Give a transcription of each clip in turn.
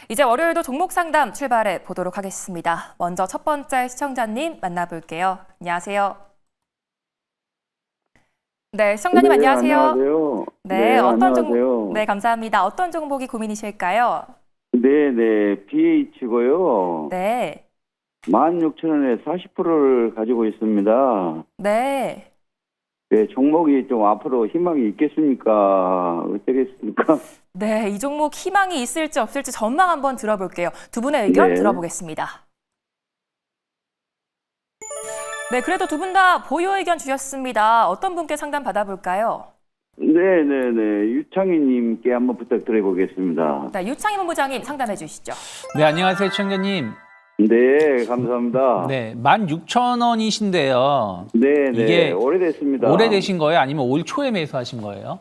이제 월요일도 종목 상담 출발해 보도록 하겠습니다. 먼저 첫 번째 시청자님 만나볼게요. 안녕하세요. 네, 시청자님 안녕하세요. 안녕하세요. 네, 어떤 안녕하세요. 종목? 네, 감사합니다. 어떤 종목이 고민이실까요? 네, BH고요. 네, 16,000원에 40%를 가지고 있습니다. 네. 네, 종목이 좀 앞으로 희망이 있겠습니까? 어쩌겠습니까? 네, 이 종목 희망이 있을지 없을지 전망 한번 들어볼게요. 두 분의 의견 네. 들어보겠습니다. 네, 그래도 두 분 다 보유 의견 주셨습니다. 어떤 분께 상담 받아볼까요? 네. 유창희님께 한번 부탁드려보겠습니다. 네, 유창희 본부장님 상담해 주시죠. 네, 안녕하세요, 시청자님. 네, 감사합니다. 네, 16,000원이신데요. 네, 이게 오래됐습니다. 오래되신 거예요? 아니면 올 초에 매수하신 거예요?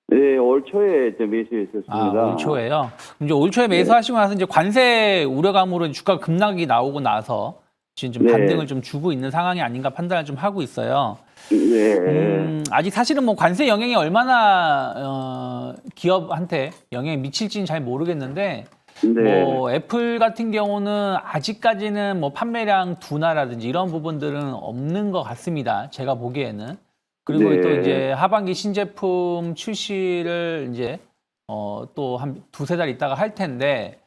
네, 올 초에 매수했었습니다. 올 초에요? 그럼 이제 올 초에 매수하시고 나서 이제 관세 우려감으로 주가 급락이 나오고 나서 지금 좀 네. 반등을 좀 주고 있는 상황이 아닌가 판단을 좀 하고 있어요. 네. 아직 사실은 뭐 관세 영향이 얼마나 기업한테 영향이 미칠지는 잘 모르겠는데 네. 뭐 애플 같은 경우는 아직까지는 뭐 판매량 둔화라든지 이런 부분들은 없는 것 같습니다. 제가 보기에는. 그리고 네. 또 이제 하반기 신제품 출시를 이제 또 한 두세 달 있다가 할 텐데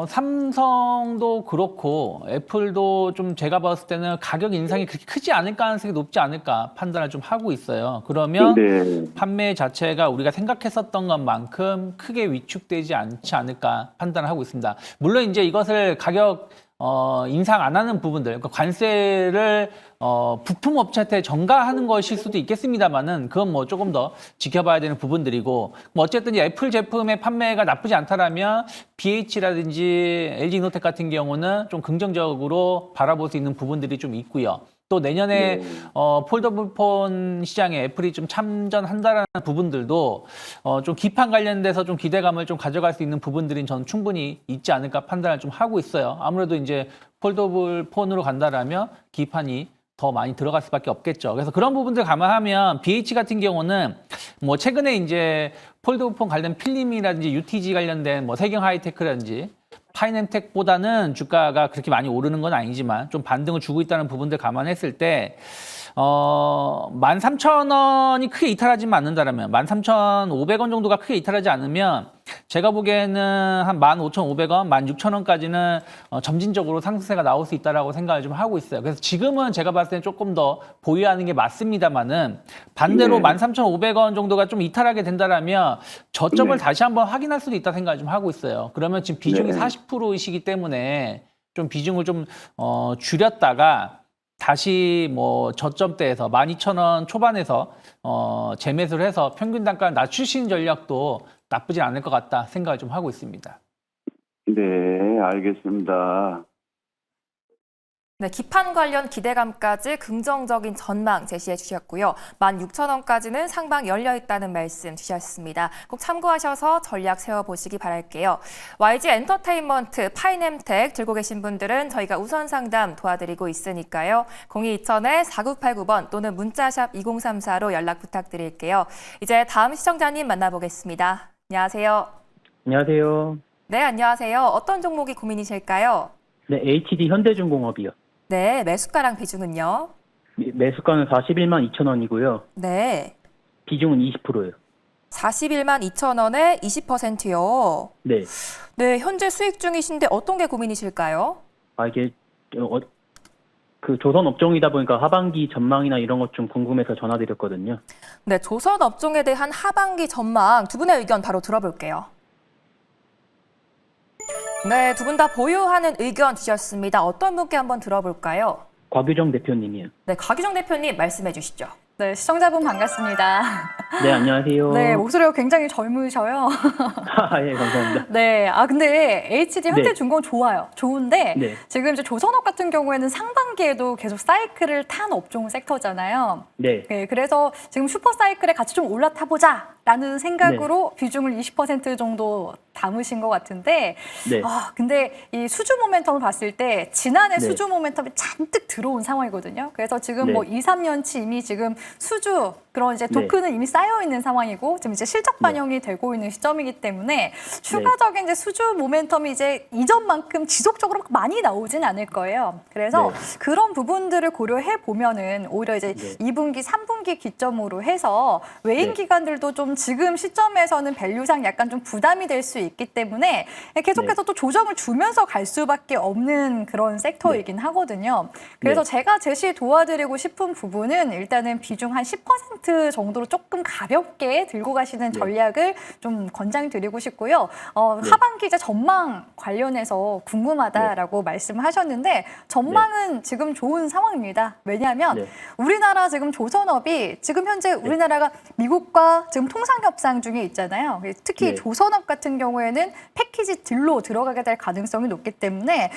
삼성도 그렇고 애플도 좀 제가 봤을 때는 가격 인상이 그렇게 크지 않을 가능성이 높지 않을까 판단을 좀 하고 있어요. 그러면 네. 판매 자체가 우리가 생각했었던 것만큼 크게 위축되지 않지 않을까 판단을 하고 있습니다. 물론 이제 이것을 가격 인상 안 하는 부분들, 그러니까 관세를 부품 업체한테 전가하는 것일 수도 있겠습니다만은 그건 뭐 조금 더 지켜봐야 되는 부분들이고, 뭐 어쨌든 이제 애플 제품의 판매가 나쁘지 않다라면 BH라든지 LG이노텍 같은 경우는 좀 긍정적으로 바라볼 수 있는 부분들이 좀 있고요. 또 내년에 네. 폴더블 폰 시장에 애플이 좀 참전한다라는 부분들도 좀 기판 관련돼서 좀 기대감을 좀 가져갈 수 있는 부분들이 저는 충분히 있지 않을까 판단을 좀 하고 있어요. 아무래도 이제 폴더블 폰으로 간다라면 기판이 더 많이 들어갈 수밖에 없겠죠. 그래서 그런 부분들 감안하면 BH 같은 경우는 뭐 최근에 이제 폴더블 폰 관련 필름이라든지 UTG 관련된 뭐 세경 하이테크라든지 파이nem텍보다는 주가가 그렇게 많이 오르는 건 아니지만 좀 반등을 주고 있다는 부분들 감안했을 때 13,000원이 크게 이탈하지는 않는다라면 13,500원 정도가 크게 이탈하지 않으면 제가 보기에는 한 15,500원, 16,000원까지는 점진적으로 상승세가 나올 수 있다라고 생각을 좀 하고 있어요. 그래서 지금은 제가 봤을 때는 조금 더 보유하는 게 맞습니다만은 반대로 네. 13,500원 정도가 좀 이탈하게 된다라면 저점을 네. 다시 한번 확인할 수도 있다 생각을 좀 하고 있어요. 그러면 지금 비중이 네. 40%이시기 때문에 좀 비중을 좀 줄였다가 다시 뭐 저점대에서 12,000원 초반에서 재매수를 해서 평균 단가를 낮추시는 전략도 나쁘지 않을 것 같다 생각을 좀 하고 있습니다. 네, 알겠습니다. 네, 기판 관련 기대감까지 긍정적인 전망 제시해 주셨고요. 16,000원까지는 상방 열려 있다는 말씀 주셨습니다. 꼭 참고하셔서 전략 세워보시기 바랄게요. YG 엔터테인먼트, 파이nem텍 들고 계신 분들은 저희가 우선 상담 도와드리고 있으니까요. 0220-4989번 또는 문자샵 2034로 연락 부탁드릴게요. 이제 다음 시청자님 만나보겠습니다. 안녕하세요. 안녕하세요. 네, 안녕하세요. 어떤 종목이 고민이실까요? 네, HD 현대중공업이요. 네, 매수가랑 비중은요? 매수가는 41만 2천 원이고요. 네. 비중은 20%예요. 41만 2천 원에 20%요. 네. 네, 현재 수익 중이신데 어떤 게 고민이실까요? 이게 그 조선 업종이다 보니까 하반기 전망이나 이런 것 좀 궁금해서 전화드렸거든요. 네, 조선 업종에 대한 하반기 전망 두 분의 의견 바로 들어볼게요. 네, 두 분 다 보유하는 의견 주셨습니다. 어떤 분께 한번 들어볼까요? 곽유정 대표님이요. 네, 곽유정 대표님 말씀해 주시죠. 네, 시청자분 반갑습니다. 네, 안녕하세요. 네, 목소리가 굉장히 젊으셔요. 예, 감사합니다. 네, 근데 HD 현대중공업 좋아요. 좋은데 네. 지금 이제 조선업 같은 경우에는 상반기에도 계속 사이클을 탄 업종 섹터잖아요. 네. 네, 그래서 지금 슈퍼 사이클에 같이 좀 올라타보자라는 생각으로 비중을 20% 정도 담으신 것 같은데, 네. 근데 이 수주 모멘텀을 봤을 때 지난해 네. 수주 모멘텀이 잔뜩 들어온 상황이거든요. 그래서 지금 네. 뭐 2, 3년치 이미 지금 수주 그런 이제 토크는 이미 쌓여 있는 상황이고 지금 이제 실적 반영이 되고 있는 시점이기 때문에 추가적인 이제 수주 모멘텀이 이제 이전만큼 지속적으로 많이 나오진 않을 거예요. 그래서 그런 부분들을 고려해 보면은 오히려 이제 2분기, 3분기 기점으로 해서 외인 기관들도 좀 지금 시점에서는 밸류상 약간 좀 부담이 될 수 있기 때문에 계속해서 또 조정을 주면서 갈 수밖에 없는 그런 섹터이긴 하거든요. 그래서 제가 제시 도와드리고 싶은 부분은 일단은 비중 한 10% 정도로 조금 가볍게 들고 가시는 전략을 좀 권장드리고 싶고요. 하반기 이제 전망 관련해서 궁금하다라고 말씀하셨는데 전망은 지금 좋은 상황입니다. 왜냐하면 우리나라 지금 조선업이 지금 현재 우리나라가 미국과 지금 통상협상 중에 있잖아요. 특히 조선업 같은 경우에는 패키지 딜로 들어가게 될 가능성이 높기 때문에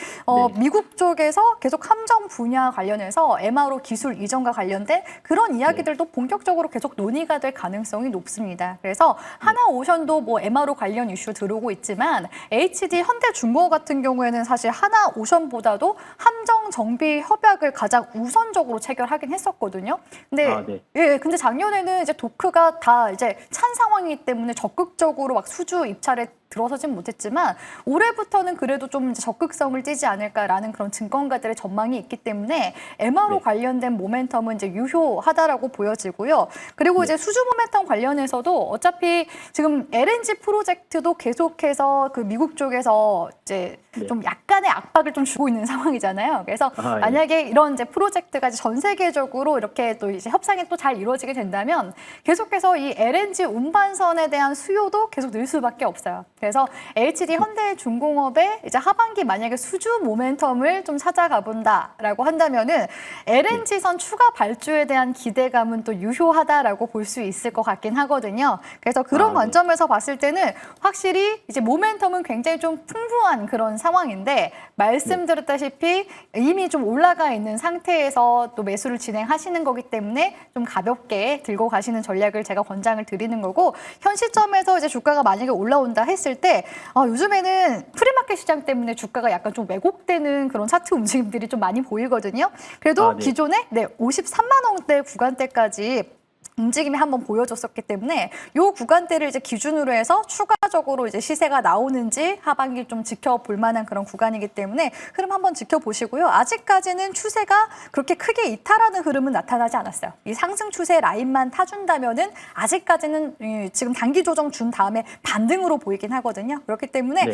미국 쪽에서 계속 함정 분야 관련해서 MRO 기술 이전과 관련된 그런 이야기들도 본격적으로 계속 논의가 될 가능성이 높습니다. 그래서 하나오션도 뭐 MRO 관련 이슈 들어오고 있지만 HD 현대중공업 같은 경우에는 사실 하나오션보다도 함정 정비 협약을 가장 우선적으로 체결하긴 했었거든요. 근데 근데 작년에는 이제 도크가 다 이제 찬 상황이기 때문에 적극적으로 막 수주 입찰에 들어서진 못했지만 올해부터는 그래도 좀 이제 적극성을 띠지 않을까라는 그런 증권가들의 전망이 있기 때문에 MRO 관련된 모멘텀은 이제 유효하다라고 보여지고요. 그리고 이제 수주 모멘텀 관련해서도 어차피 지금 LNG 프로젝트도 계속해서 그 미국 쪽에서 이제 좀 약간의 압박을 좀 주고 있는 상황이잖아요. 그래서 만약에 이런 이제 프로젝트가 전 세계적으로 이렇게 또 이제 협상이 또 잘 이루어지게 된다면 계속해서 이 LNG 운반선에 대한 수요도 계속 늘 수밖에 없어요. 그래서 HD 현대중공업의 이제 하반기 만약에 수주 모멘텀을 좀 찾아가 본다라고 한다면은 LNG선 추가 발주에 대한 기대감은 또 유효하다라고 볼 수 있을 것 같긴 하거든요. 그래서 그런 관점에서 봤을 때는 확실히 이제 모멘텀은 굉장히 좀 풍부한 그런 상황인데 말씀드렸다시피 이미 좀 올라가 있는 상태에서 또 매수를 진행하시는 거기 때문에 좀 가볍게 들고 가시는 전략을 제가 권장을 드리는 거고 현 시점에서 이제 주가가 만약에 올라온다 했을 때 요즘에는 프리마켓 시장 때문에 주가가 약간 좀 왜곡되는 그런 차트 움직임들이 좀 많이 보이거든요. 그래도 기존에 53만 원대 구간대까지 움직임이 한번 보여줬었기 때문에 이 구간대를 이제 기준으로 해서 추가적으로 이제 시세가 나오는지 하반기 좀 지켜볼 만한 그런 구간이기 때문에 흐름 한번 지켜보시고요. 아직까지는 추세가 그렇게 크게 이탈하는 흐름은 나타나지 않았어요. 이 상승 추세 라인만 타준다면은 아직까지는 지금 단기 조정 준 다음에 반등으로 보이긴 하거든요. 그렇기 때문에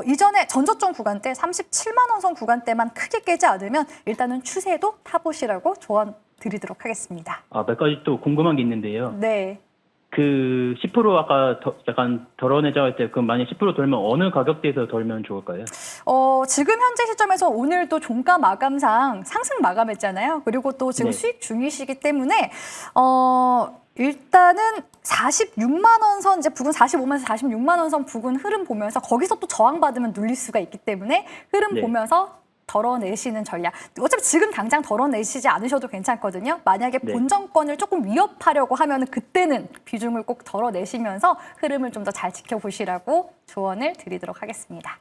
이전에 전저점 구간대 37만 원 선 구간대만 크게 깨지 않으면 일단은 추세도 타보시라고 조언 드리도록 하겠습니다. 몇 가지 또 궁금한 게 있는데요. 네. 그 10% 아까 약간 덜어내자 할 때 그럼 만약 10% 돌면 어느 가격대에서 돌면 좋을까요? 지금 현재 시점에서 오늘도 종가 마감상 상승 마감했잖아요. 그리고 또 지금 수익 중이시기 때문에 일단은 46만 원 선 이제 부근 45만에서 46만 원 선 부근 흐름 보면서 거기서 또 저항받으면 눌릴 수가 있기 때문에 흐름 보면서 덜어내시는 전략. 어차피 지금 당장 덜어내시지 않으셔도 괜찮거든요. 만약에 본정권을 조금 위협하려고 하면 그때는 비중을 꼭 덜어내시면서 흐름을 좀 더 잘 지켜보시라고 조언을 드리도록 하겠습니다.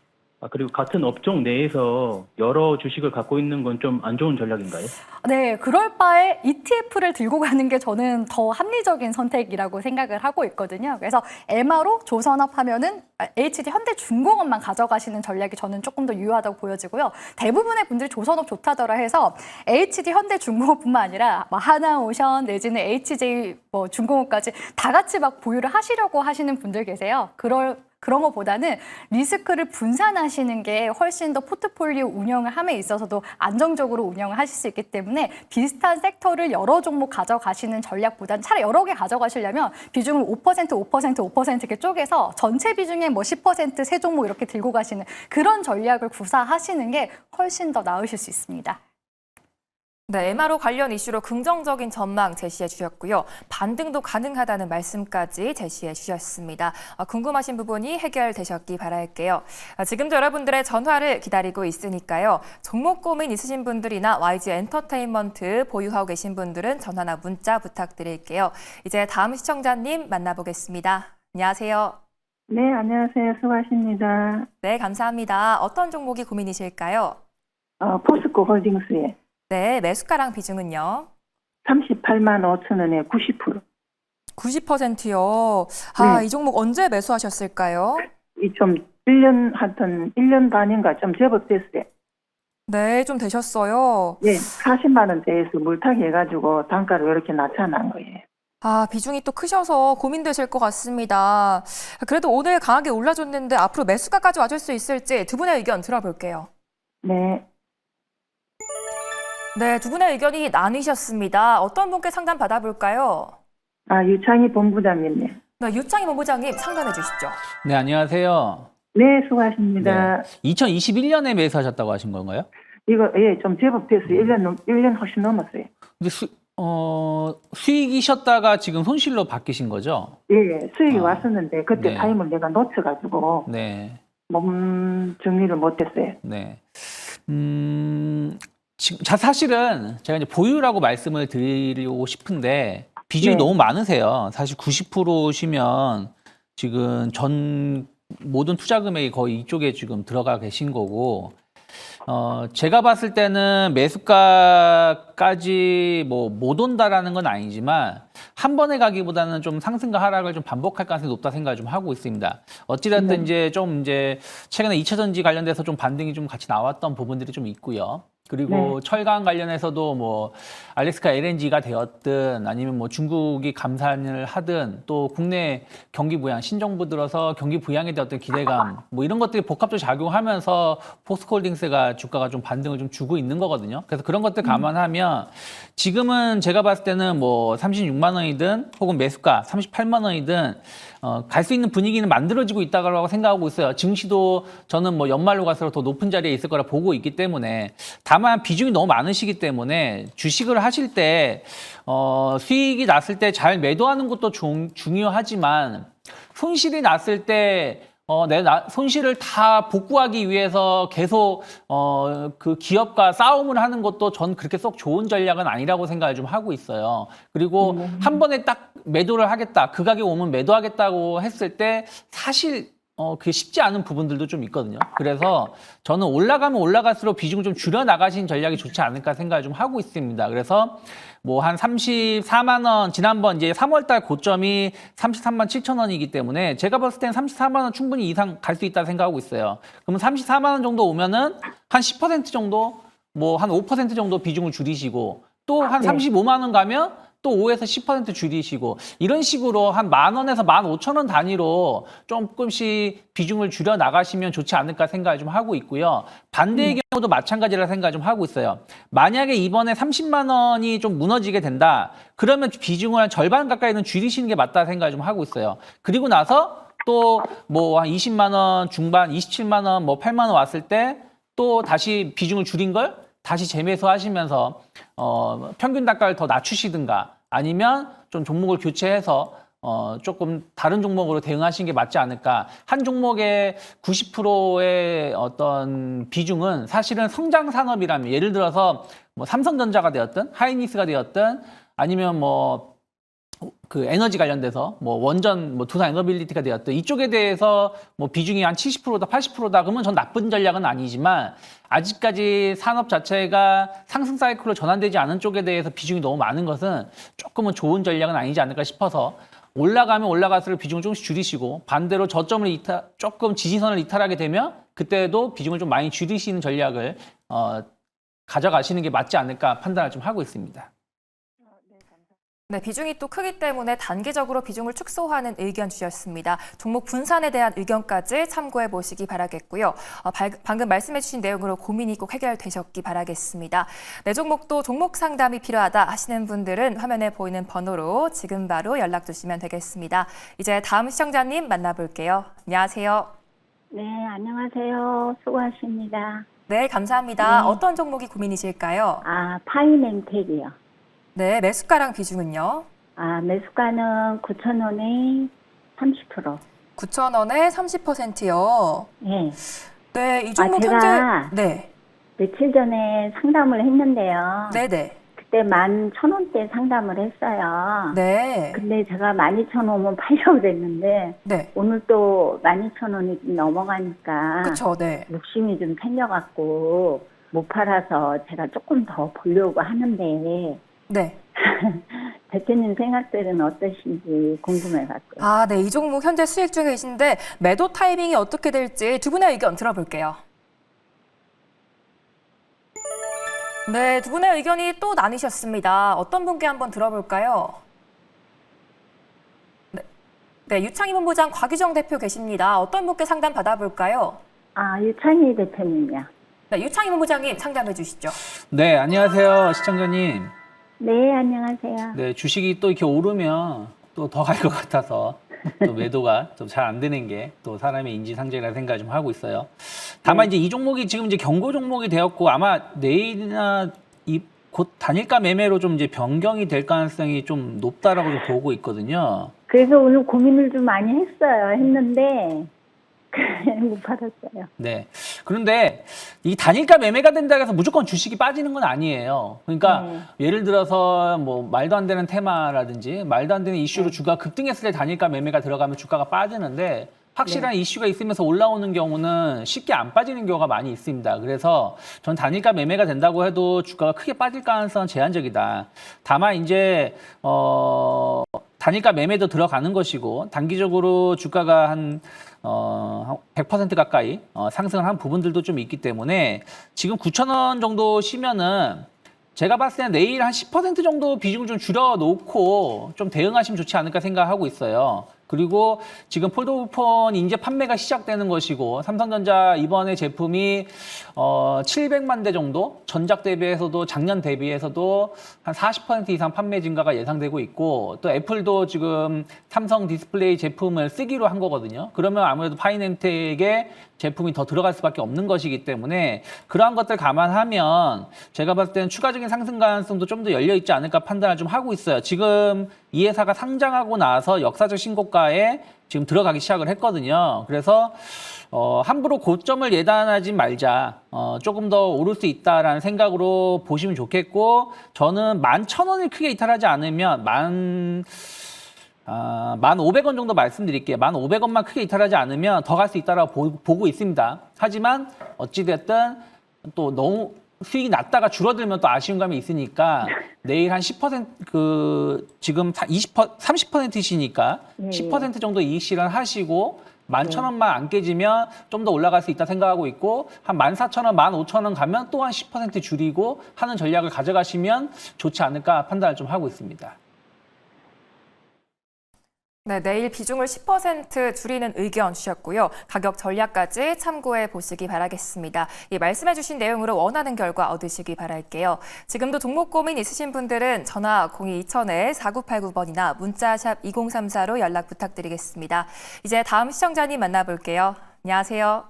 그리고 같은 업종 내에서 여러 주식을 갖고 있는 건 좀 안 좋은 전략인가요? 네, 그럴 바에 ETF를 들고 가는 게 저는 더 합리적인 선택이라고 생각을 하고 있거든요. 그래서 MRO 조선업 하면은 HD 현대중공업만 가져가시는 전략이 저는 조금 더 유효하다고 보여지고요. 대부분의 분들이 조선업 좋다더라 해서 HD 현대중공업뿐만 아니라 뭐 하나오션 내지는 HJ 뭐 중공업까지 다 같이 막 보유를 하시려고 하시는 분들 계세요. 그런 것보다는 리스크를 분산하시는 게 훨씬 더 포트폴리오 운영을 함에 있어서도 안정적으로 운영을 하실 수 있기 때문에 비슷한 섹터를 여러 종목 가져가시는 전략보다는 차라리 여러 개 가져가시려면 비중을 5% 이렇게 쪼개서 전체 비중의 뭐 10% 세 종목 이렇게 들고 가시는 그런 전략을 구사하시는 게 훨씬 더 나으실 수 있습니다. 네, MRO 관련 이슈로 긍정적인 전망 제시해 주셨고요. 반등도 가능하다는 말씀까지 제시해 주셨습니다. 궁금하신 부분이 해결되셨기 바랄게요. 지금도 여러분들의 전화를 기다리고 있으니까요. 종목 고민 있으신 분들이나 YG 엔터테인먼트 보유하고 계신 분들은 전화나 문자 부탁드릴게요. 이제 다음 시청자님 만나보겠습니다. 안녕하세요. 네, 안녕하세요. 수고하십니다. 네, 감사합니다. 어떤 종목이 고민이실까요? 포스코 홀딩스에 네, 매수가랑 비중은요? 38만 5천 원에 90%. 90%요. 아, 네. 이 종목 언제 매수하셨을까요? 이 좀 1년 하여튼 1년 반인가 좀 제법 됐어요. 네, 좀 되셨어요. 네, 40만 원대에서 물타기 해가지고 단가를 이렇게 낮춰놓은 거예요. 아, 비중이 또 크셔서 고민되실 것 같습니다. 그래도 오늘 강하게 올라줬는데 앞으로 매수가까지 와줄 수 있을지 두 분의 의견 들어볼게요. 네, 네, 두 분의 의견이 나뉘셨습니다. 어떤 분께 상담 받아볼까요? 유창희 본부장님. 네, 유창희 본부장님 상담해 주시죠. 네, 안녕하세요. 네, 수고하십니다. 2021년에 매수하셨다고 하신 건가요? 이거, 예, 좀 제법 됐어요. 1년 훨씬 넘었어요. 근데 수익이셨다가 지금 손실로 바뀌신 거죠? 예, 수익이 아, 왔었는데 그때 네. 타임을 내가 놓쳐가지고 네. 몸 정리를 못했어요. 네. 사실은 제가 이제 보유라고 말씀을 드리고 싶은데 비중이 네. 너무 많으세요. 사실 90%시면 지금 모든 투자 금액이 거의 이쪽에 지금 들어가 계신 거고, 제가 봤을 때는 매수가까지 못 온다라는 건 아니지만 한 번에 가기보다는 좀 상승과 하락을 좀 반복할 가능성이 높다 생각을 좀 하고 있습니다. 어찌됐든 이제 최근에 2차 전지 관련돼서 좀 반등이 좀 같이 나왔던 부분들이 좀 있고요. 그리고 철강 관련해서도 알래스카 LNG가 되었든 아니면 중국이 감산을 하든 또 국내 경기 부양, 신정부 들어서 경기 부양에 대한 어떤 기대감 이런 것들이 복합적으로 작용하면서 포스코홀딩스가 주가가 좀 반등을 좀 주고 있는 거거든요. 그래서 그런 것들 감안하면 지금은 제가 봤을 때는 36만 원이든 혹은 매수가 38만 원이든 갈 수 있는 분위기는 만들어지고 있다고 생각하고 있어요. 증시도 저는 연말로 갈수록 더 높은 자리에 있을 거라 보고 있기 때문에, 다만 비중이 너무 많으시기 때문에 주식을 하실 때 수익이 났을 때 잘 매도하는 것도 중요하지만 손실이 났을 때 손실을 다 복구하기 위해서 계속 그 기업과 싸움을 하는 것도 전 그렇게 썩 좋은 전략은 아니라고 생각을 좀 하고 있어요. 그리고 한 번에 딱 매도를 하겠다, 그 가격 오면 매도하겠다고 했을 때 사실 그게 쉽지 않은 부분들도 좀 있거든요. 그래서 저는 올라가면 올라갈수록 비중을 좀 줄여 나가신 전략이 좋지 않을까 생각을 좀 하고 있습니다. 그래서 한 34만 원, 지난번 이제 3월 달 고점이 33만 7천 원이기 때문에 제가 봤을 때는 34만 원 충분히 이상 갈 수 있다 생각하고 있어요. 그러면 34만 원 정도 오면은 한 10% 정도, 한 5% 정도 비중을 줄이시고, 또 한 35만 원 가면 또 5에서 10% 줄이시고, 이런 식으로 한 10,000원에서 15,000원 단위로 조금씩 비중을 줄여 나가시면 좋지 않을까 생각을 좀 하고 있고요. 반대의 경우도 마찬가지라 생각을 좀 하고 있어요. 만약에 이번에 30만 원이 좀 무너지게 된다, 그러면 비중을 한 절반 가까이는 줄이시는 게 맞다 생각을 좀 하고 있어요. 그리고 나서 또 한 20만 원 중반, 27만 원, 8만 원 왔을 때 또 다시 비중을 줄인 걸 다시 재매수하시면서 평균 단가를 더 낮추시든가, 아니면 좀 종목을 교체해서 조금 다른 종목으로 대응하시는 게 맞지 않을까. 한 종목의 90%의 어떤 비중은 사실은 성장 산업이라면, 예를 들어서 삼성전자가 되었든 하이닉스가 되었든 아니면 그 에너지 관련돼서 원전 두산 에너빌리티가 되었든 이쪽에 대해서 비중이 한 70%다 80%다 그러면 전 나쁜 전략은 아니지만, 아직까지 산업 자체가 상승 사이클로 전환되지 않은 쪽에 대해서 비중이 너무 많은 것은 조금은 좋은 전략은 아니지 않을까 싶어서, 올라가면 올라갈수록 비중을 조금씩 줄이시고, 반대로 저점을 조금 지지선을 이탈하게 되면 그때도 비중을 좀 많이 줄이시는 전략을 가져가시는 게 맞지 않을까 판단을 좀 하고 있습니다. 네, 비중이 또 크기 때문에 단기적으로 비중을 축소하는 의견 주셨습니다. 종목 분산에 대한 의견까지 참고해 보시기 바라겠고요. 방금 말씀해 주신 내용으로 고민이 꼭 해결되셨기 바라겠습니다. 내 종목도 종목 상담이 필요하다 하시는 분들은 화면에 보이는 번호로 지금 바로 연락 주시면 되겠습니다. 이제 다음 시청자님 만나볼게요. 안녕하세요. 네, 안녕하세요. 수고하십니다. 네, 감사합니다. 네. 어떤 종목이 고민이실까요? 파이낸텍이요. 네, 매수가랑 비중은요? 매수가는 9,000원에 30%. 9,000원에 30%요. 네. 네, 이 종목 제가 현재 네. 며칠 전에 상담을 했는데요. 네네. 그때 11,000원대 상담을 했어요. 네. 근데 제가 12,000원 팔려고 그랬는데, 네. 오늘 또 12,000원이 좀 넘어가니까 그쵸, 네. 욕심이 좀 생겨갖고 못 팔아서 제가 조금 더 보려고 하는데, 네. 대표님 생각들은 어떠신지 궁금해갖고요. 아, 네. 이 종목 현재 수익 중에 계신데 매도 타이밍이 어떻게 될지 두 분의 의견 들어볼게요. 네, 두 분의 의견이 또 나뉘셨습니다. 어떤 분께 한번 들어볼까요? 네, 유창희 본부장 곽유정 대표 계십니다. 어떤 분께 상담 받아볼까요? 아, 유창희 대표님이요. 네, 유창희 본부장님 상담해 주시죠. 네, 안녕하세요, 시청자님. 네, 안녕하세요. 네, 주식이 또 이렇게 오르면 또 더 갈 것 같아서 또 매도가 좀 잘 안 되는 게 또 사람의 인지상정이라는 생각을 좀 하고 있어요. 다만 이제 이 종목이 지금 이제 경고 종목이 되었고 아마 내일이나 곧 단일가 매매로 좀 이제 변경이 될 가능성이 좀 높다라고 좀 보고 있거든요. 그래서 오늘 고민을 좀 많이 했는데 못 받았어요. 네. 그런데 이 단일가 매매가 된다고 해서 무조건 주식이 빠지는 건 아니에요. 그러니까 예를 들어서 뭐 말도 안 되는 테마라든지 말도 안 되는 이슈로 주가 급등했을 때 단일가 매매가 들어가면 주가가 빠지는데 확실한 이슈가 있으면서 올라오는 경우는 쉽게 안 빠지는 경우가 많이 있습니다. 그래서 전 단일가 매매가 된다고 해도 주가가 크게 빠질 가능성은 제한적이다. 다만 이제 단일가 매매도 들어가는 것이고 단기적으로 주가가 한 100% 가까이 상승을 한 부분들도 좀 있기 때문에 지금 9,000원 정도 쉬면은 제가 봤을 때는 내일 한 10% 정도 비중을 좀 줄여놓고 좀 대응하시면 좋지 않을까 생각하고 있어요. 그리고 지금 폴더블폰 인제 판매가 시작되는 것이고 삼성전자 이번에 제품이 700만 대 정도 전작 대비해서도 작년 대비해서도 한 40% 이상 판매 증가가 예상되고 있고 또 애플도 지금 삼성 디스플레이 제품을 쓰기로 한 거거든요. 그러면 아무래도 파이낸텍에 제품이 더 들어갈 수밖에 없는 것이기 때문에 그러한 것들 감안하면 제가 봤을 때는 추가적인 상승 가능성도 좀 더 열려 있지 않을까 판단을 좀 하고 있어요. 지금 이 회사가 상장하고 나서 역사적 신고가에 지금 들어가기 시작을 했거든요. 그래서 함부로 고점을 예단하지 말자. 조금 더 오를 수 있다라는 생각으로 보시면 좋겠고 저는 11,000원을 크게 이탈하지 않으면 1,500원 정도 말씀드릴게요. 1,500원만 크게 이탈하지 않으면 더 갈 수 있다라고 보고 있습니다. 하지만 어찌됐든 또 너무 수익이 낮다가 줄어들면 또 아쉬운 감이 있으니까 내일 한 10% 지금 30%시니까 10% 정도 이익 실현하시고 11,000원만 안 깨지면 좀 더 올라갈 수 있다 생각하고 있고 한 14,000원, 15,000원 가면 또 한 10% 줄이고 하는 전략을 가져가시면 좋지 않을까 판단을 좀 하고 있습니다. 네, 내일 비중을 10% 줄이는 의견 주셨고요. 가격 전략까지 참고해 보시기 바라겠습니다. 이 말씀해 주신 내용으로 원하는 결과 얻으시기 바랄게요. 지금도 종목 고민 있으신 분들은 전화 02-2000-4989번이나 문자샵 2034로 연락 부탁드리겠습니다. 이제 다음 시청자님 만나볼게요. 안녕하세요.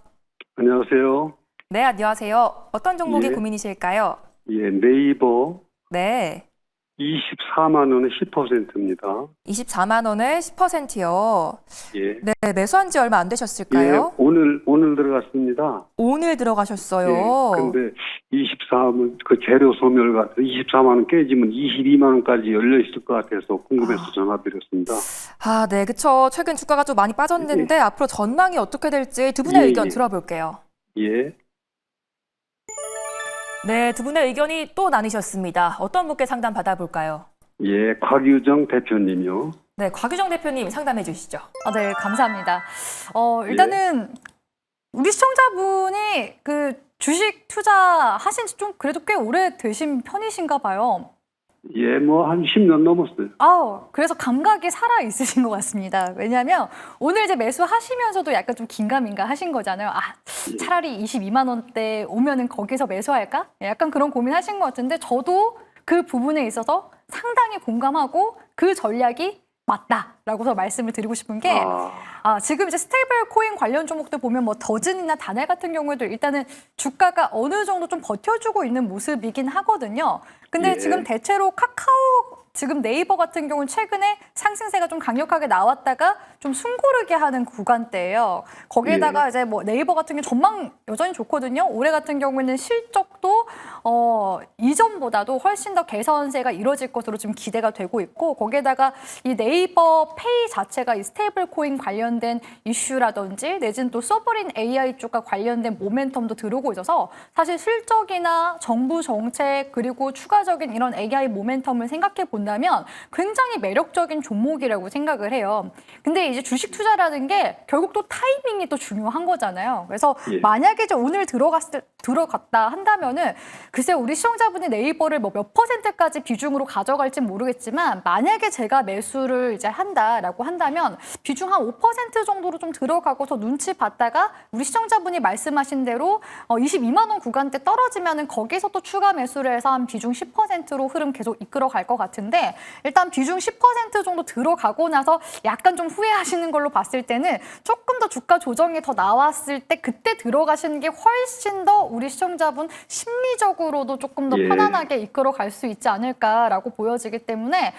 안녕하세요. 네, 안녕하세요. 어떤 종목이 예. 고민이실까요? 예, 네이버 네, 24만 원에 10%입니다. 24만 원에 10%요. 예. 네, 매수한 지 얼마 안 예, 되셨을까요? 오늘 들어갔습니다. 오늘 들어가셨어요. 예, 근데 24만 그 재료 소멸 같은 24만 원 깨지면 22만 원까지 열려 있을 것 같아서 궁금해서 전화드렸습니다. 아, 네, 그쵸. 최근 주가가 좀 많이 빠졌는데 앞으로 전망이 어떻게 될지 두 분의 예, 의견 예. 들어볼게요. 예. 네, 두 분의 의견이 또 나뉘셨습니다. 어떤 분께 상담 받아볼까요? 예, 곽유정 대표님요. 네, 곽유정 대표님 상담해 주시죠. 네, 감사합니다. 일단은 우리 시청자분이 그 주식 투자하신 지 좀 그래도 꽤 오래 되신 편이신가 봐요. 예, 뭐 한 10년 넘었어요. 그래서 감각이 살아 있으신 것 같습니다. 왜냐하면 오늘 이제 매수하시면서도 약간 좀 긴가민가 하신 거잖아요. 차라리 22만 원대 오면은 거기서 매수할까? 약간 그런 고민하신 것 같은데 저도 그 부분에 있어서 상당히 공감하고 그 전략이 맞다라고서 말씀을 드리고 싶은 게 지금 이제 스테이블 코인 관련 종목들 보면 뭐 더즌이나 다날 같은 경우에도 일단은 주가가 어느 정도 좀 버텨주고 있는 모습이긴 하거든요. 근데 예. 지금 대체로 카카오 지금 네이버 같은 경우는 최근에 상승세가 좀 강력하게 나왔다가 좀 숨고르게 하는 구간대예요. 거기에다가 이제 뭐 네이버 같은 경우 전망 여전히 좋거든요. 올해 같은 경우에는 실적도 이전보다도 훨씬 더 개선세가 이뤄질 것으로 지금 기대가 되고 있고 거기에다가 이 네이버 페이 자체가 이 스테이블 코인 관련된 이슈라든지 내지는 또 소버린 AI 쪽과 관련된 모멘텀도 들어오고 있어서 사실 실적이나 정부 정책 그리고 추가적인 이런 AI 모멘텀을 생각해 본다면 굉장히 매력적인 종목이라고 생각을 해요. 근데 이제 주식 투자라는 게 결국 또 타이밍이 또 중요한 거잖아요. 그래서 예. 만약에 이제 오늘 들어갔다 한다면은 글쎄 우리 시청자분이 네이버를 뭐 몇 %까지 비중으로 가져갈지 모르겠지만 만약에 제가 매수를 이제 한다라고 한다면 비중 한 5% 정도로 좀 들어가고서 눈치 봤다가 우리 시청자분이 말씀하신 대로 22만 원 구간대 떨어지면은 거기서 또 추가 매수를 해서 한 비중 10%로 흐름 계속 이끌어 갈 것 같은데 일단 비중 10% 정도 들어가고 나서 약간 좀 후회하시는 걸로 봤을 때는 조금 더 주가 조정이 더 나왔을 때 그때 들어가시는 게 훨씬 더 우리 시청자분 심리적으로도 조금 더 예. 편안하게 이끌어 갈 수 있지 않을까라고 보여지기 때문에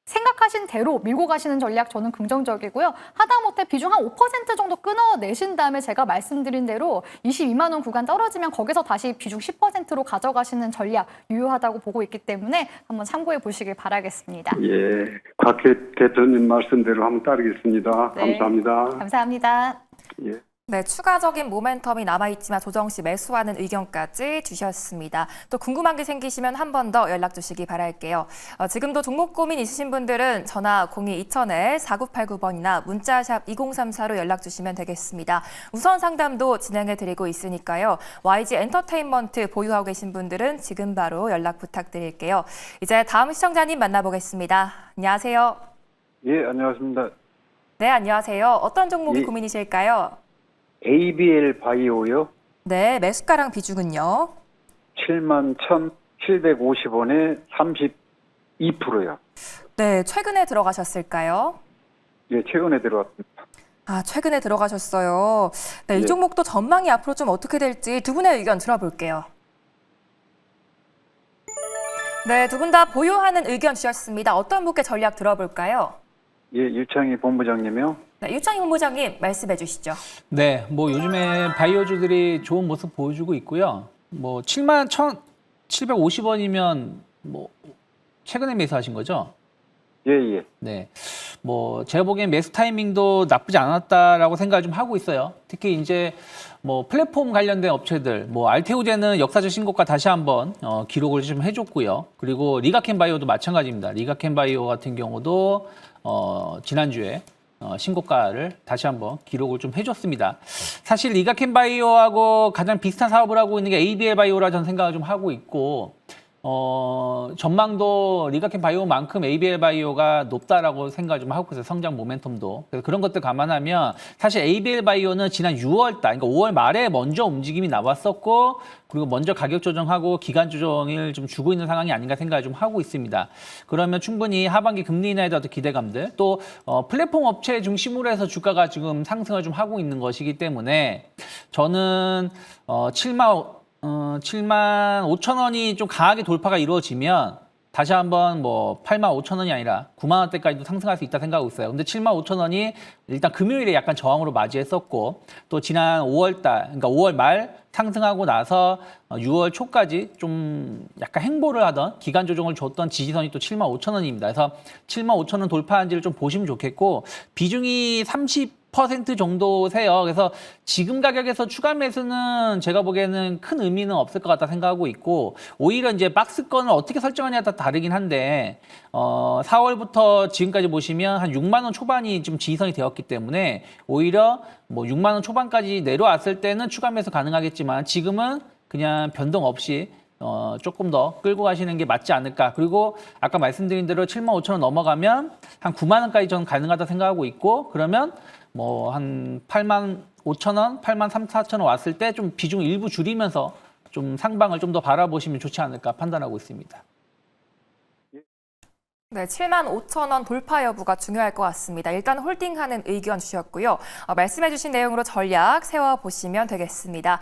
생각하신 대로 밀고 가시는 전략 저는 긍정적이고요. 하다못해 비중 한 5% 정도 끊어내신 다음에 제가 말씀드린 대로 22만 원 구간 떨어지면 거기서 다시 비중 10%로 가져가시는 전략 유효하다고 보고 있기 때문에 한번 참고해 보시길 바라겠습니다. 예, 곽 대표님 말씀대로 한번 따르겠습니다. 네. 감사합니다. 감사합니다. 예. 네, 추가적인 모멘텀이 남아있지만 조정 시 매수하는 의견까지 주셨습니다. 또 궁금한 게 생기시면 한 번 더 연락 주시기 바랄게요. 지금도 종목 고민 있으신 분들은 전화 02-2000-4989번이나 문자샵 2034로 연락 주시면 되겠습니다. 우선 상담도 진행해드리고 있으니까요. YG 엔터테인먼트 보유하고 계신 분들은 지금 바로 연락 부탁드릴게요. 이제 다음 시청자님 만나보겠습니다. 안녕하세요. 예, 안녕하십니까. 네, 안녕하세요. 어떤 종목이 예. 고민이실까요? ABL 바이오요. 네, 매수가랑 비중은요? 71,750원에 32%요. 네, 최근에 들어가셨을까요? 예, 최근에 들어왔습니다. 아, 최근에 들어가셨어요. 네, 이 예. 종목도 전망이 앞으로 좀 어떻게 될지 두 분의 의견 들어볼게요. 네, 두 분 다 보유하는 의견 주셨습니다. 어떤 분께 전략 들어볼까요? 예, 유창희 본부장님이요. 네, 유창희 본부장님 말씀해 주시죠. 네, 뭐 요즘에 바이오주들이 좋은 모습 보여주고 있고요. 뭐 71,750원이면 뭐 최근에 매수하신 거죠? 예, 예. 네, 뭐 제가 보기엔 매수 타이밍도 나쁘지 않았다라고 생각을 좀 하고 있어요. 특히 이제 뭐 플랫폼 관련된 업체들, 뭐 알테오제는 역사적 신고가 다시 한번 기록을 좀 해줬고요. 그리고 리가켄바이오도 마찬가지입니다. 리가켄바이오 같은 경우도 지난주에 신고가를 다시 한번 기록을 좀 해줬습니다. 사실 리가켄바이오하고 가장 비슷한 사업을 하고 있는 게 ABL 바이오라 저는 생각을 좀 하고 있고 전망도 리가켄바이오만큼 ABL 바이오가 높다라고 생각을 좀 하고 있어요. 성장 모멘텀도. 그래서 그런 것들 감안하면 사실 ABL 바이오는 지난 6월 달, 그러니까 5월 말에 먼저 움직임이 나왔었고 그리고 먼저 가격 조정하고 기간 조정을 좀 주고 있는 상황이 아닌가 생각을 좀 하고 있습니다. 그러면 충분히 하반기 금리 인하에 대한 기대감들 또 플랫폼 업체 중심으로 해서 주가가 지금 상승을 좀 하고 있는 것이기 때문에 저는 7만 5천 원이 좀 강하게 돌파가 이루어지면 다시 한번 뭐 8만 5천 원이 아니라 9만 원대까지도 상승할 수 있다 생각하고 있어요. 근데 7만 5천 원이 일단 금요일에 약간 저항으로 맞이했었고 또 지난 5월 달, 그러니까 5월 말 상승하고 나서 6월 초까지 좀 약간 행보를 하던 기간 조정을 줬던 지지선이 또 7만 5천 원입니다. 그래서 7만 5천 원 돌파한지를 좀 보시면 좋겠고 비중이 30% 정도 세요. 그래서 지금 가격에서 추가 매수는 제가 보기에는 큰 의미는 없을 것 같다 생각하고 있고 오히려 이제 박스권을 어떻게 설정하냐에 따라 다르긴 한데 4월부터 지금까지 보시면 한 6만 원 초반이 좀 지지선이 되었기 때문에 오히려 뭐 6만 원 초반까지 내려왔을 때는 추가 매수 가능하겠지만 지금은 그냥 변동 없이 조금 더 끌고 가시는 게 맞지 않을까. 그리고 아까 말씀드린 대로 7만 5천 원 넘어가면 한 9만 원까지 저는 가능하다 생각하고 있고 그러면 뭐 한 8만 5천 원, 8만 3, 4천 원 왔을 때 좀 비중 일부 줄이면서 좀 상방을 좀 더 바라보시면 좋지 않을까 판단하고 있습니다. 네, 7만 5천 원 돌파 여부가 중요할 것 같습니다. 일단 홀딩하는 의견 주셨고요. 말씀해 주신 내용으로 전략 세워보시면 되겠습니다.